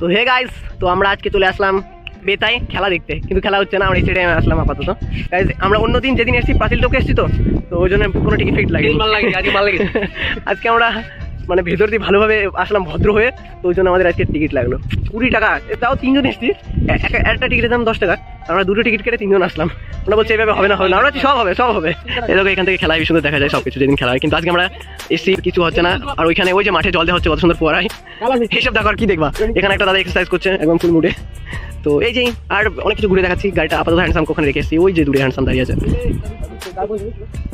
তো hey guys, তো আমরা আজকে চলে আসলাম বেতায় খেলা দেখতে, কিন্তু খেলা হচ্ছে না। আমরা এই স্টেডিয়ামে আসলাম আপাতত। গাইস, আমরা অন্যদিন যেদিন এসেছি পাঁচিল টোকে এসেছি, তো ওই জন্য কোনো টিকিট ফিট লাগে আজকে আমরা মানে ভেতর দিয়ে ভালোভাবে আসলাম ভদ্র হয়ে, তো ওই জন্য আমাদের আজকে টিকিট লাগলো 20 টাকা। তাও তিনজন এসেছি, একটা টিকিটের দাম 10 টাকা। আমরা দুটো টিকিট কেটে তিনজন আসলাম। আমরা বলছি এভাবে হবে না, হবে না। আমরা সব হবে, সব হবে। এরকম এখান থেকে খেলা সুন্দর দেখা যায় সবকিছু যেদিন খেলা হয়, কিন্তু আজকে আমরা এসছি কিছু হচ্ছে না। আর ওইখানে ওই যে মাঠে জল দেওয়া হচ্ছে, কত সুন্দর ফোয়ারায়, এইসব দেখো আর কি দেখবা। এখানে একটা দাদা এক্সারসাইজ করছে একদম ফুল মুডে। তো এই যে আর অনেক কিছু ঘুরে দেখাচ্ছি। গাড়িটা আপাতত হ্যান্ডসাম ওখানে রেখে এসেছি, ওই যে দূরে হ্যান্ডসাম দাঁড়িয়ে আছে।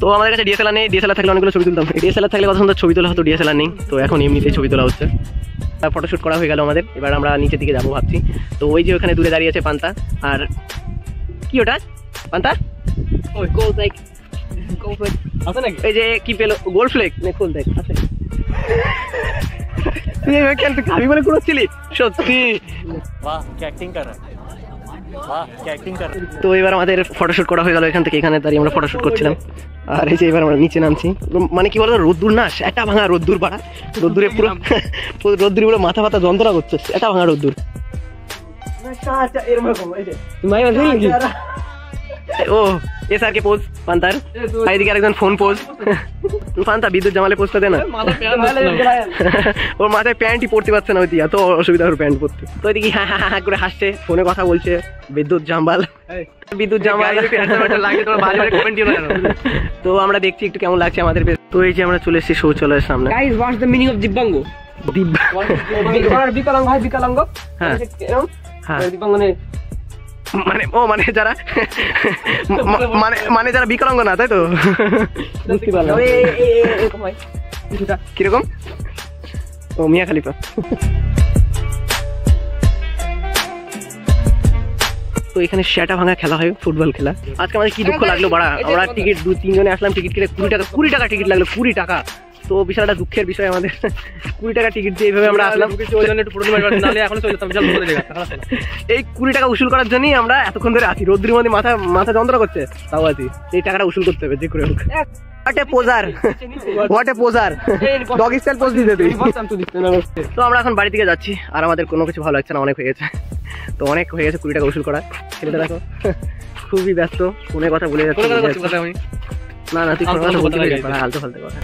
তো আমাদের কাছে ডিএসএলআর নেই, ডিএসএলআর থাকলে অনেকগুলো ছবি তুলতাম। ডিএসএলআর থাকলে কত সুন্দর ছবি তোলা হতো, ডিএসএলআর নেই, তো এখন এমনিতেই ছবি তোলা হচ্ছে। ফটোশুট করা হয়ে গেল আমাদের, এবার আমরা নিচের দিকে যাবো ভাবছি। তো ওই যে ওখানে দূরে দাঁড়িয়ে আছে পান্তা। আর কি ওটা পান্তা? এই যে কি পেলো, গোল্ড ফ্লেক খোল দেখ আছে। আমি বলে করছিলি সত্যি। তো এবার আমাদের ফটোশুট করা হয়ে গেল এখান থেকে, এখানে দাঁড়িয়ে আমরা ফটোশুট করছিলাম। আর এই যে এবার আমরা নিচে নামছি। মানে কি বলতো, রোদ্দুর না, একটা ভাঙা রোদ্দুর পাড়া, রোদ্দুরে পুরো রোদ্দুরে পুরো মাথা ফাথা যন্ত্রণা করছে, একটা ভাঙা রোদ্দুর। ও এসআর কে পোজ পান্তার, এদিকে আরেকজন ফোন পোজ। পান্তা বিদ্যুৎ জামালে পোজটা দে না, ওর মাথায় প্যান্টই পরতে পারছে না, ওই এত অসুবিধা ওর প্যান্ট পরতে। তো এদিকে হ্যাঁ করে হাসছে, ফোনে কথা বলছে। বিদ্যুৎ জাম্বাল, বিদ্যুৎ জাম্বাল। তো আমরা দেখছি একটু কেমন লাগছে আমাদের। তো এই যে আমরা চলে এসেছি শৌচালয়ের সামনে। Guys, what's the meaning of দিব্যাঙ্গ? বিকলাঙ্গ ভাই, বিকলাঙ্গ। হ্যাঁ হ্যাঁ, দিব্যাঙ্গ নেই মানে ও মানে যারা মানে যারা বিকলাঙ্গ না, তাই তো? বুঝতে পারলাম। কিরকম? ও মিয়া খালিফা। তো এখানে সেটা ভাঙা খেলা হয়, ফুটবল খেলা। আজকে আমাদের কি দুঃখ লাগলো বাড়া, আমরা টিকিট 2-3 জনে আসলাম, টিকিট কেটে 20 টাকা টিকিট লাগলো, 20 টাকা। তো বিশাল একটা দুঃখের বিষয় আমাদের, 20 টাকা টিকিট দিয়ে এইভাবে আমরা আসলাম। এই 20 টাকা উসুল করার জন্যই আমরা এতক্ষণ ধরে আছি, রোদ্রের মধ্যে মাথা যন্ত্রণা করছে, তাও আছি। এই টাকাটা উসুল করতে হবে যে করে হোক। ডগ স্টাইল পোজ দিতে তুই। তো আমরা এখন বাড়ি থেকে যাচ্ছি, আর আমাদের কোনো কিছু ভালো লাগছে না, অনেক হয়ে গেছে। তো অনেক হয়ে গেছে 20 টাকা উসুল করা। ছেলেটা দেখো খুবই ব্যস্ত, ফোনে কথা বলে যাচ্ছে। না না, তুই কোনো কথা বলতে পারবি, আলতো ফালতো কথা।